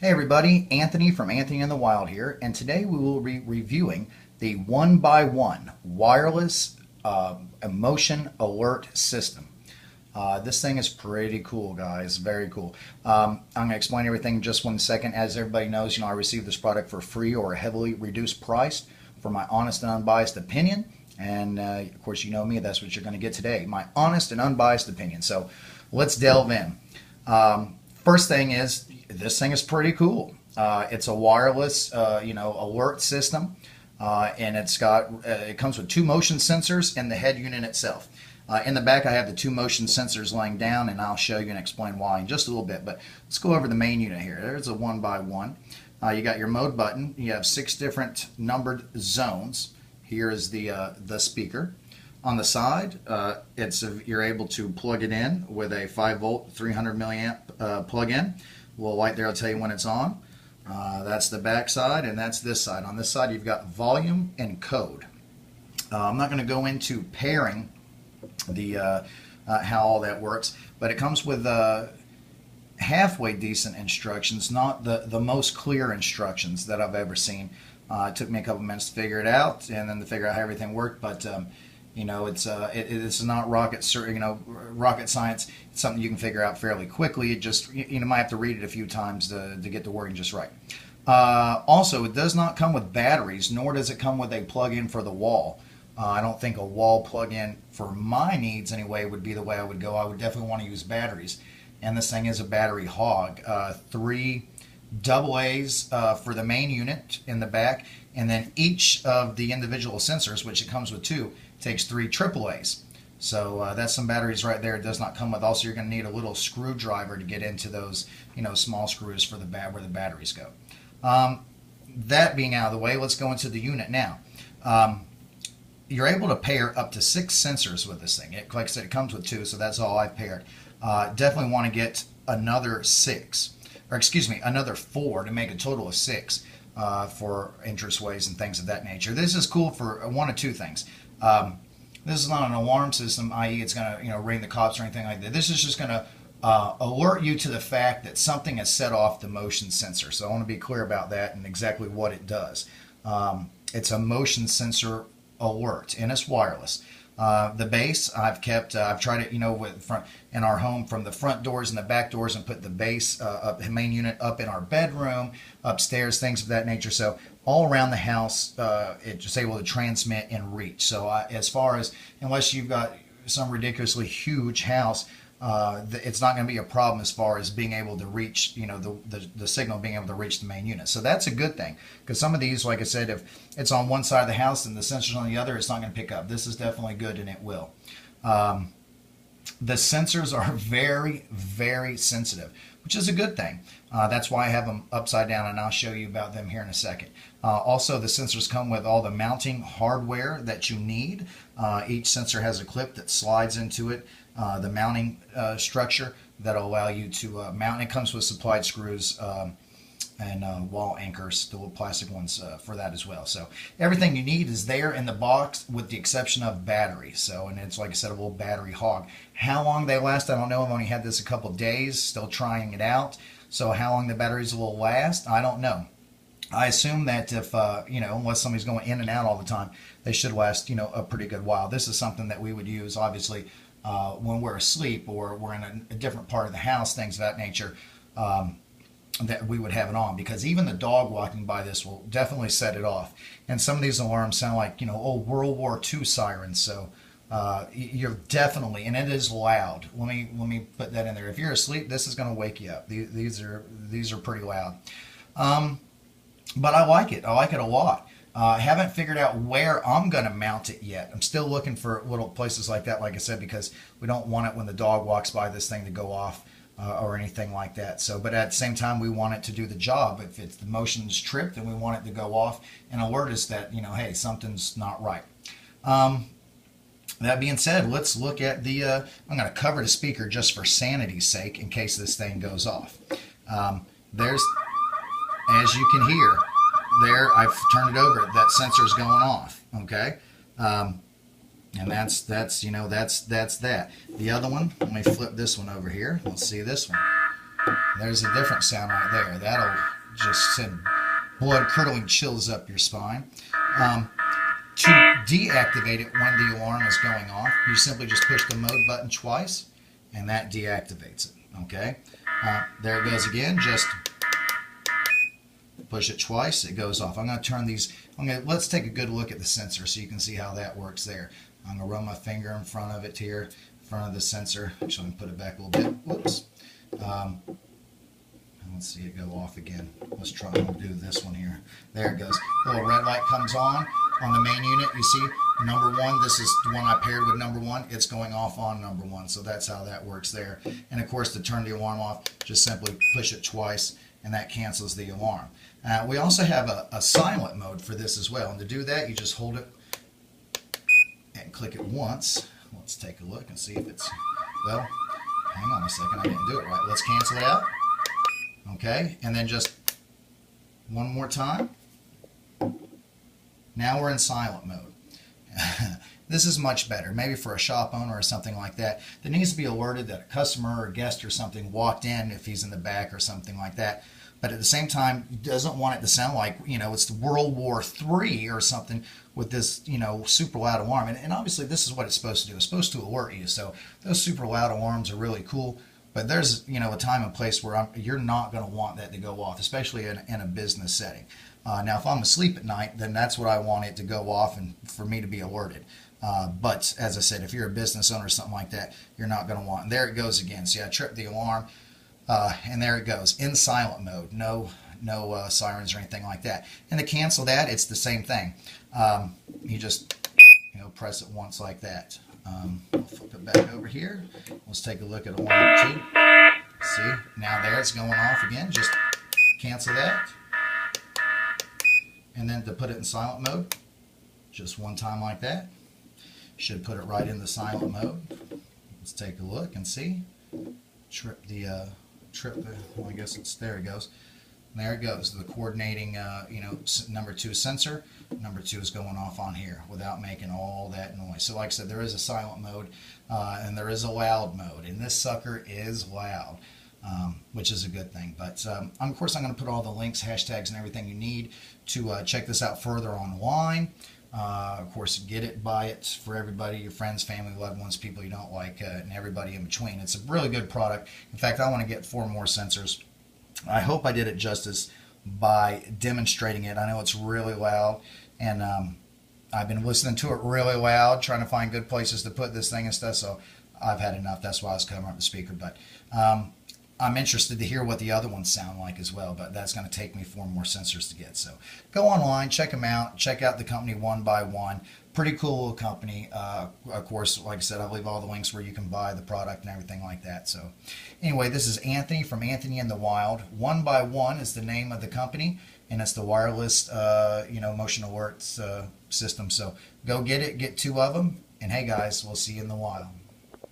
Hey everybody, Anthony from Anthony in the Wild here, and today we will be reviewing the 1x1 wireless emotion alert system. This thing is pretty cool, guys. Very cool. I'm going to explain everything in just 1 second. As everybody knows, I received this product for free or a heavily reduced price for my honest and unbiased opinion. And of course, you know me, that's what you're going to get today, my honest and unbiased opinion. So let's delve in. First thing is, this thing is pretty cool. It's a wireless, alert system, and it comes with two motion sensors in the head unit itself. In the back, I have the two motion sensors laying down, and I'll show you and explain why in just a little bit. But let's go over the main unit here. There's a 1x1. You got your mode button. You have 6 different numbered zones. Here is the speaker. On the side, you're able to plug it in with a 5-volt, 300 milliamp plug-in. A little light there will tell you when it's on. That's the back side, and that's this side. On this side, you've got volume and code. I'm not going to go into pairing the how all that works, but it comes with halfway decent instructions, not the most clear instructions that I've ever seen. It took me a couple minutes to figure it out, and then to figure out how everything worked, but it's not rocket science. It's something you can figure out fairly quickly. It just might have to read it a few times to get the wording just right. Also, it does not come with batteries, nor does it come with a plug-in for the wall. I don't think a wall plug-in for my needs anyway would be the way I would go. I would definitely want to use batteries, and this thing is a battery hog. 3 AA's for the main unit in the back, and then each of the individual sensors, which it comes with 2, takes 3 AA's. So that's some batteries right there. It does not come with. Also, you're going to need a little screwdriver to get into those, small screws for where the batteries go. That being out of the way, let's go into the unit now. You're able to pair up to 6 sensors with this thing. Like I said, it comes with 2, so that's all I've paired. Definitely want to get another 4 to make a total of 6 for entraceways and things of that nature. This is cool for one of 2 things. This is not an alarm system, i.e. it's going to ring the cops or anything like that. This is just going to alert you to the fact that something has set off the motion sensor. So I want to be clear about that and exactly what it does. It's a motion sensor alert, and it's wireless. The base I've tried it in our home, from the front doors and the back doors, and put the base the main unit up in our bedroom, upstairs, things of that nature. So all around the house, it's just able to transmit and reach. So as far as, unless you've got some ridiculously huge house, it's not going to be a problem as far as being able to reach, the signal being able to reach the main unit. So that's a good thing, because some of these, like I said, if it's on one side of the house and the sensor's on the other, it's not going to pick up. This is definitely good, and it will. The sensors are very, very sensitive, which is a good thing. That's why I have them upside down, and I'll show you about them here in a second. Also, the sensors come with all the mounting hardware that you need. Each sensor has a clip that slides into it, the mounting structure that'll allow you to mount. It comes with supplied screws and wall anchors, the little plastic ones for that as well. So everything you need is there in the box, with the exception of batteries. So, and it's, like I said, a little battery hog. How long they last, I don't know. I've only had this a couple days, still trying it out. So how long the batteries will last, I don't know. I assume that if, unless somebody's going in and out all the time, they should last, a pretty good while. This is something that we would use, obviously, when we're asleep or we're in a different part of the house, things of that nature, that we would have it on, because even the dog walking by this will definitely set it off. And some of these alarms sound like, old World War II sirens. So you're definitely, and it is loud. Let me put that in there. If you're asleep, this is going to wake you up. These are pretty loud. But I like it. I like it a lot. I haven't figured out where I'm going to mount it yet. I'm still looking for little places like that, like I said, because we don't want it when the dog walks by this thing to go off or anything like that. So, but at the same time, we want it to do the job. If it's the motion's tripped, then we want it to go off and alert us that, hey, something's not right. That being said, let's look at the, I'm going to cover the speaker just for sanity's sake in case this thing goes off. There's, as you can hear, there, I've turned it over, that sensor's going off, okay? And that's that. The other one, let me flip this one over here. Let's see this one. There's a different sound right there. just send blood curdling chills up your spine. To deactivate it when the alarm is going off, you simply just push the mode button twice, and that deactivates it. Okay, there it goes again. Just push it twice, it goes off. I'm going to turn these. Let's take a good look at the sensor so you can see how that works there. I'm going to run my finger in front of it here, in front of the sensor. Actually, I'm going to put it back a little bit. Whoops. Let's see it go off again. Let's try and do this one here. There it goes. A little red light comes on the main unit. You see number 1. This is the one I paired with number 1. It's going off on number 1. So that's how that works there. And of course, to turn the alarm off, just simply push it twice, and that cancels the alarm. We also have a silent mode for this as well. And to do that, you just hold it and click it once. Let's take a look and see if it's, well, hang on a second, I didn't do it right. Let's cancel it out. Okay, and then just one more time. Now we're in silent mode. This is much better, maybe for a shop owner or something like that needs to be alerted that a customer or guest or something walked in if he's in the back or something like that. But at the same time, doesn't want it to sound like, it's the World War III or something with this, super loud alarm. And obviously this is what it's supposed to do. It's supposed to alert you. So those super loud alarms are really cool. But there's, a time and place where you're not going to want that to go off, especially in a business setting. Now, if I'm asleep at night, then that's what I want it to go off and for me to be alerted. But as I said, if you're a business owner or something like that, you're not going to want. And there it goes again. See, I tripped the alarm, and there it goes in silent mode. No sirens or anything like that. And to cancel that, it's the same thing. You just press it once like that. I'll flip it back over here. Let's take a look at alarm 2. See, now there it's going off again. Just cancel that. And then to put it in silent mode, just one time like that. Should put it right in the silent mode. Let's take a look and see. Well, I guess it's, there it goes. There it goes. The coordinating, number 2 sensor. Number 2 is going off on here without making all that noise. So like I said, there is a silent mode and there is a loud mode. And this sucker is loud, which is a good thing. But of course, I'm going to put all the links, hashtags, and everything you need to check this out further online. Of course, get it, buy it for everybody, your friends, family, loved ones, people you don't like, and everybody in between. It's a really good product. In fact, I want to get 4 more sensors. I hope I did it justice by demonstrating it. I know it's really loud, and I've been listening to it really loud, trying to find good places to put this thing and stuff, so I've had enough. That's why I was covering up the speaker. But I'm interested to hear what the other ones sound like as well, but that's going to take me 4 more sensors to get. So go online, check them out, check out the company One by One. Pretty cool little company. Of course, like I said, I'll leave all the links where you can buy the product and everything like that. So anyway, this is Anthony from Anthony in the Wild. One by One is the name of the company, and it's the wireless motion alerts system. So go get it, get 2 of them, and hey guys, we'll see you in the wild.